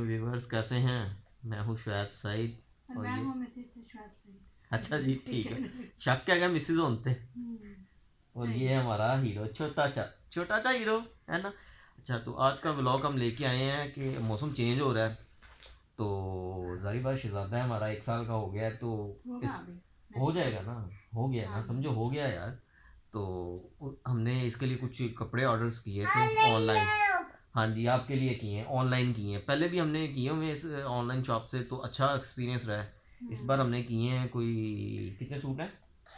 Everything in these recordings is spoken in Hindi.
व्यूवर्स कैसे हैं? मैं हूं शुएब सईद और मैं ये हूं मिसेस शुएब सईद। अच्छा जी, ठीक है। शक क्या क्या मिसेस होते और ये है हमारा हीरो छोटा सा हीरो है ना। अच्छा, तो आज का व्लॉग हम लेके आए हैं कि मौसम चेंज हो रहा है, तो जारी बात शहजादा है हमारा 1 साल का हो गया है, तो हो जाएगा ना, हो गया ना, समझो हो गया यार। तो हमने इसके लिए कुछ कपड़े ऑर्डर्स किए थे ऑनलाइन। हाँ जी, आपके लिए किए हैं, ऑनलाइन किए हैं। पहले भी हमने किए हुए इस ऑनलाइन शॉप से, तो अच्छा एक्सपीरियंस रहा है। इस बार हमने किए हैं, कोई कितने सूट हैं?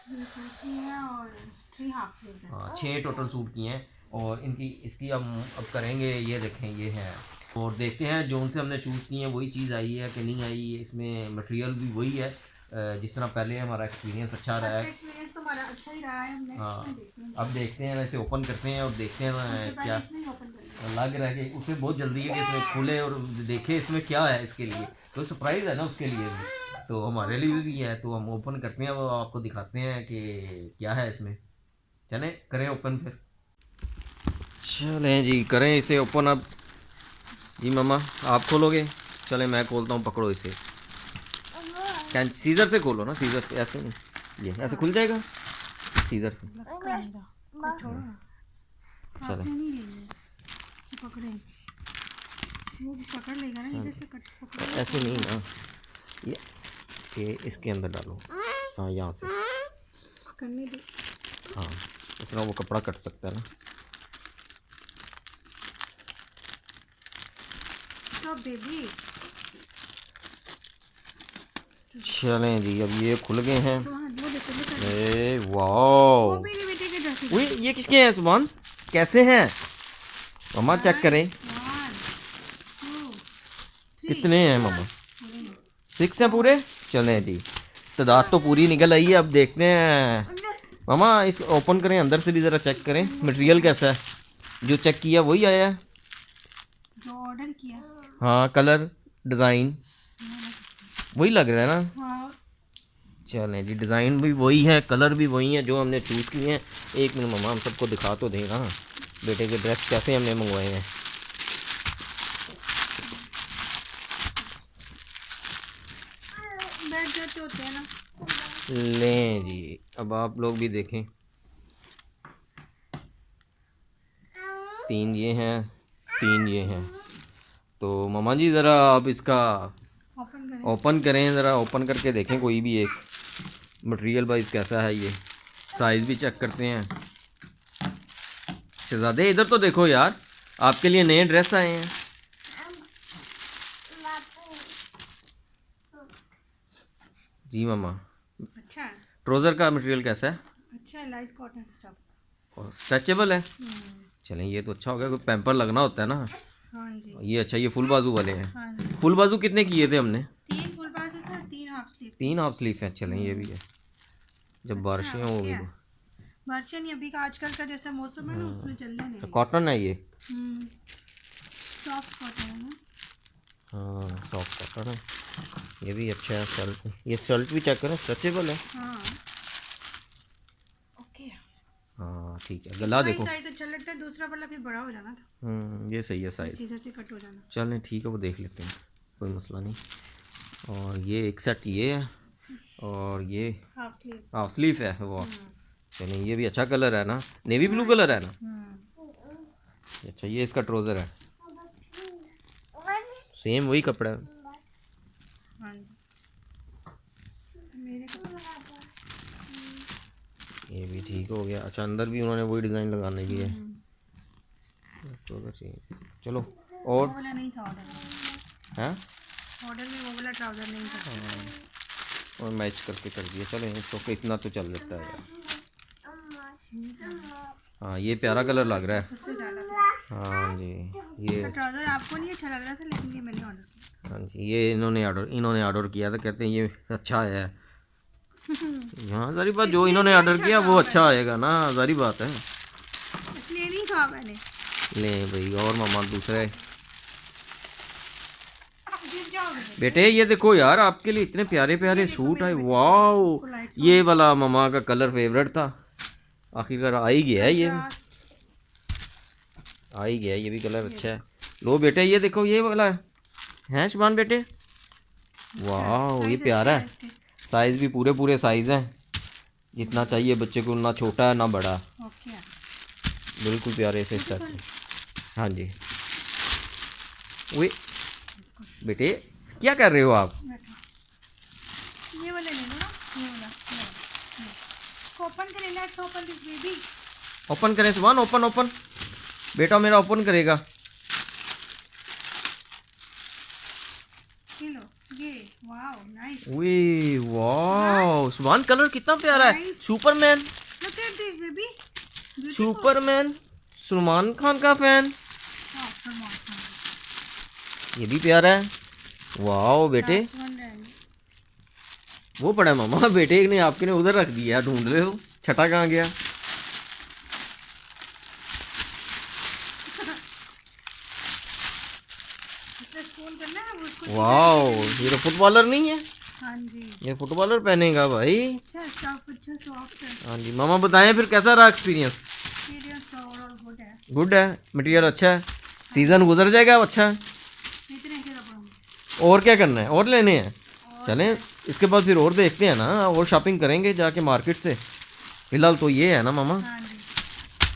और 3 हाफ स्लीव है। हाँ, 6 टोटल सूट किए हैं। और इसकी हम अब करेंगे, ये देखें ये है। और देखते हैं जो उनसे हमने चूज़ किए हैं वही चीज़ आई है कि नहीं आई। इसमें मटेरियल भी वही है जिस तरह पहले हमारा एक्सपीरियंस अच्छा रहा है। एक्सपीरियंस तो हमारा अच्छा ही रहा है। हाँ, अब देखते हैं, वैसे ओपन करते हैं और देखते हैं क्या लग रहा है कि उसे बहुत जल्दी है कि इसमें खुले और देखे इसमें क्या है। इसके लिए तो सरप्राइज़ है ना उसके लिए भी, तो हमारे लिए भी है। तो हम ओपन करते हैं, वो आपको दिखाते हैं कि क्या है इसमें। चलें करें ओपन फिर। चलें जी, करें इसे ओपन अब। जी मम्मा आप खोलोगे? चलें मैं खोलता हूँ, पकड़ो इसे। कैन सीज़र से खोलो ना, सीज़र से, ऐसे नहीं, ये ऐसे खुल जाएगा सीज़र से। चलें पकड़ लेगा ना इधर से कट ऐसे नहीं ना, ये इसके अंदर डालो। हाँ यहाँ से करने दे। हाँ, इस तरह वो कपड़ा कट सकता है ना। तो बेबी चलें जी, अब ये खुल गए हैं। ए वो वाह, मेरे बेटे के ड्रेस उई ये किसके हैं सुभान? कैसे हैं मम्मा? चेक करें 1 2 कितने हैं मम्मा। 6 हैं पूरे। चलें जी, तादाद तो पूरी निकल आई है। अब देखते हैं मामा, इस ओपन करें, अंदर से भी ज़रा चेक करें मटेरियल कैसा है। जो चेक किया वही आया है, जो ऑर्डर किया। हाँ, कलर डिज़ाइन वही लग रहा है ना। हाँ। चलें जी, डिज़ाइन भी वही है, कलर भी वही है जो हमने चूज़ किए हैं। एक मिनट मामा, हम सबको दिखा तो दें ना बेटे के ड्रेस कैसे हमने मंगवाए हैं। बैठ जाते होते हैं ना। लें जी, अब आप लोग भी देखें। 3 ये हैं, 3 ये हैं। तो मामा जी ज़रा आप इसका ओपन करें, ज़रा ओपन करके देखें कोई भी एक मटेरियल वाइज कैसा है। ये साइज़ भी चेक करते हैं। शहजादे इधर तो देखो यार, आपके लिए नए ड्रेस आए हैं। जी मामा, अच्छा है। ट्राउज़र का मटेरियल कैसा है? अच्छा है, लाइट कॉटन स्टफ और स्ट्रेचेबल है। चलें ये तो अच्छा हो गया, कोई पैम्पर लगना होता है ना। हाँ जी। ये अच्छा, ये फुल बाजू वाले हैं। हाँ जी। फुल बाजू कितने किए थे हमने? 3 फुल बाजू थे और 3 हाफ स्लीव। 3 हाफ स्लीव है। चलें ये भी है, जब बारिशें होंगी तो। बारिशें नहीं, अभी का आजकल का जैसा मौसम है ना उसमें चलने नहीं। कॉटन है ये। सॉफ्ट कॉटन है ना। हाँ सॉफ्ट कॉटन है, ये भी अच्छा है। शर्ट, ये शर्ट भी चेक करें, स्ट्रेचेबल है। हाँ ओके। हाँ ठीक है, गला देखो। साइज अच्छा लगता है, दूसरा वाला फिर बड़ा हो जाना था। ये सही है साइज। सीजर से कट हो जाना। चलें ठीक है, वो देख लेते हैं, कोई मसला नहीं। और ये एक सेट ये है, और ये हाफ स्लीव है वो। चलिए ये भी अच्छा कलर है ना, नेवी ब्लू कलर है ना। अच्छा, ये इसका ट्राउज़र है, सेम वही कपड़ा है। ये भी ठीक हो गया। अच्छा, अंदर भी उन्होंने वही डिज़ाइन लगाने की है। ट्राउज़र चाहिए, चलो। और नहीं था ऑर्डर हैं, ऑर्डर में वो वाला ट्राउज़र नहीं था। और मैच करके कर दिया। चलें तो इतना तो चल लेता है यार। हाँ ये प्यारा कलर लग रहा है। हाँ जी, ये ट्राउज़र आपको नहीं अच्छा लग रहा था, लेकिन ये मैंने ऑर्डर किया। हाँ जी, ये इन्होंने ऑर्डर किया था, कहते हैं ये अच्छा है। हाँ सारी बात, जो इन्होंने ऑर्डर किया वो अच्छा आएगा ना, सारी बात है। इसलिए नहीं कहा मैंने। ले भाई, और मामा दूसरा है। गिर जाओगे बेटे ये देखो यार, आपके लिए इतने प्यारे प्यारे सूट आए, वाओ। लाइट्स ये वाला मामा का कलर फेवरेट था, आखिरकार आ ही गया है, ये आ ही गया है, ये भी कलर अच्छा है। लो बेटे ये देखो, ये वाला है शुभान बेटे, वाओ ये प्यारा है। साइज भी पूरे पूरे साइज हैं, जितना चाहिए बच्चे को, ना छोटा है ना बड़ा, ओके बिल्कुल प्यारे से सेट है। हाँ जी। वे बेटे क्या कर रहे हो आप? ये वाले ले लो ना, ये वाला ओपन कर, let's open this baby. Open करें शुभान, ओपन ओपन, बेटा मेरा ओपन करेगा। ये लो, ये वाओ नाइस। वे वाओ शुभान, कलर कितना प्यारा है, Nice. Superman. Look at this baby, Superman, Salman Khan का फैन, ये भी प्यारा है। वाओ बेटे, वो पड़ा है मामा, बेटे ने आपके ने उधर रख दिया, ढूंढ रहे हो छठा कहाँ गया। करना है उसको। वाओ ये तो फुटबॉलर नहीं है, हाँ जी, ये फुटबॉलर पहनेगा भाई। अच्छा स्टफ, अच्छा सॉफ्ट है। हाँ जी मामा, बताएं फिर कैसा रहा एक्सपीरियंस? एक्सपीरियंस ओवरऑल गुड है। गुड है, मटेरियल अच्छा है, सीजन गुजर जाएगा अब अच्छा है। इतने के रबड़ और क्या करना है, और लेने हैं? चलें इसके बाद फिर और देखते हैं ना, और शॉपिंग करेंगे जाके मार्केट से। फिलहाल तो ये है ना मामा, हाँ जी,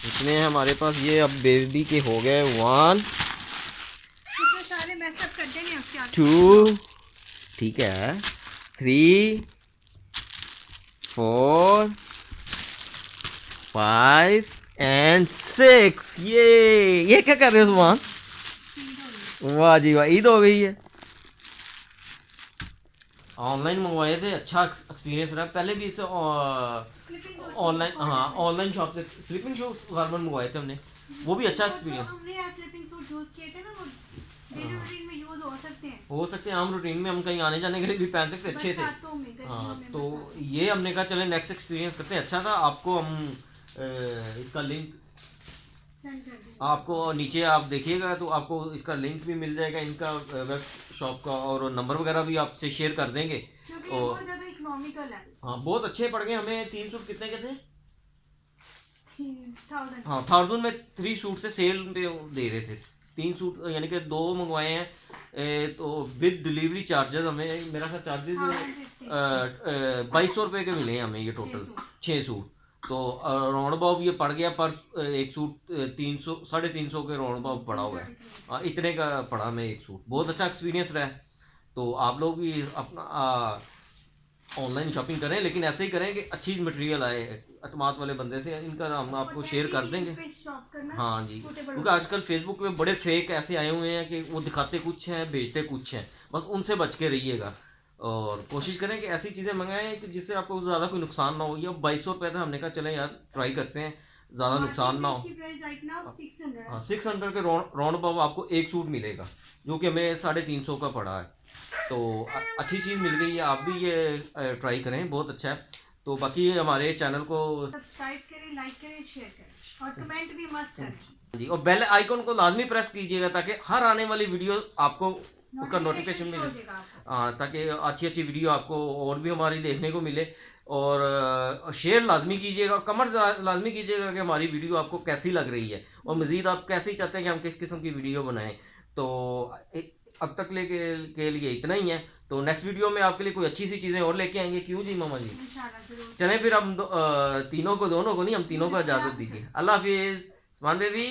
इतने हैं हमारे पास। ये अब बेबी के हो गए 1 इसमें सारे मैसअप कर देंगे उसके आगे। 2, ठीक है, 3 4 5 एंड 6। ये क्या कर रहे हो सुभान? वाह जी वाह, ईद हो गई है। ऑनलाइन मंगवाए थे, अच्छा एक्सपीरियंस रहा। पहले भी इसे ऑनलाइन, हाँ ऑनलाइन शॉप से स्लीपिंग गारमेंट मंगवाए थे हमने, वो भी अच्छा एक्सपीरियंस। हमने यार स्लीपिंग सूट यूज किए थे ना, वो डेली रूटीन में यूज हो सकते हैं, हो सकते हैं, आम रूटीन में हम कहीं आने जाने के लिए भी पहन सकते, अच्छे थे। बरसातों में, गर्मियों हाँ में, तो ये हमने कहा चले नेक्स्ट एक्सपीरियंस करते हैं, अच्छा था। आपको हम इसका लिंक सेंड कर देंगे। आपको नीचे आप देखिएगा तो आपको इसका लिंक भी मिल जाएगा, इनका वेब शॉप का, और नंबर वगैरह भी आपसे शेयर कर देंगे। क्योंकि ये बहुत ज्यादा इकोनॉमिकल है। हाँ बहुत अच्छे पड़ गए हमें। 3 सूट कितने के थे? 1000। हाँ 1000 में 3 सूट थे, सेल पे दे रहे थे। 3 सूट यानी कि 2 मंगवाए हैं, तो विद डिलीवरी चार्जेस हमें, मेरा ख्याल चार्जेस 2200 रुपये के मिले हैं हमें ये टोटल 6 सूट। तो राउंड अबाउट ये पड़ गया पर एक सूट 300 350 के राउंड अबाउट पड़ा हुआ है। हाँ इतने का पड़ा हमें एक सूट। बहुत अच्छा एक्सपीरियंस रहा है। तो आप लोग भी अपना ऑनलाइन शॉपिंग करें, लेकिन ऐसे ही करें कि अच्छी मटेरियल आए अतमाद वाले बंदे से। इनका हम आपको शेयर कर देंगे। हाँ जी, क्योंकि आजकल फेसबुक पे बड़े फेक ऐसे आए हुए हैं कि वो दिखाते कुछ हैं भेजते कुछ हैं, बस उनसे बच के रहिएगा और कोशिश करें कि ऐसी चीज़ें मंगाएं कि जिससे आपको ज़्यादा कोई नुकसान ना हो। ये 2200 रुपये था, हमने कहा चले यार ट्राई करते हैं, ज़्यादा नुकसान ना हो। हाँ 600 के राउंड अबाउट आपको एक सूट मिलेगा, जो कि हमें 350 का पड़ा है। तो अच्छी चीज़ मिल गई है, आप भी ये ट्राई करें, बहुत अच्छा है। तो बाकी हमारे चैनल को सब्सक्राइब करें, लाइक करें, शेयर करें और कमेंट भी मस्त करें जी, और बेल आइकन को लाजमी प्रेस कीजिएगा ताकि हर आने वाली वीडियो आपको उसका नोटिफिकेशन मिले। हाँ, ताकि अच्छी अच्छी वीडियो आपको और भी हमारी देखने को मिले। और शेयर लाजमी कीजिएगा और कमेंट्स लाजमी कीजिएगा कि हमारी वीडियो आपको कैसी लग रही है और मज़ीद आप कैसी चाहते हैं कि हम किस किस्म की वीडियो बनाएं। तो अब तक के लिए इतना ही है। तो नेक्स्ट वीडियो में आपके लिए कोई अच्छी सी चीज़ें और लेके आएंगे। क्यों जी मामा जी? चलें फिर हम दोनों को नहीं, हम तीनों को इजाज़त दीजिए। अल्लाह हाफिज़ उस्मान बेबी,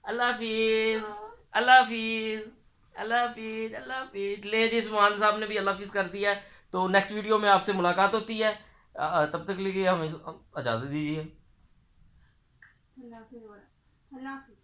अल्लाह हाफिज़, अल्लाह हाफिज़, अल्लाह हाफिज़, अल्लाह हाफिज़। ले जी उस्मान साहब ने भी अल्लाह हाफिज़ कर दिया है। तो नेक्स्ट वीडियो में आपसे मुलाकात होती है, तब तक के लिए हमें इजाज़त दीजिए। अल्लाह हाफिज़।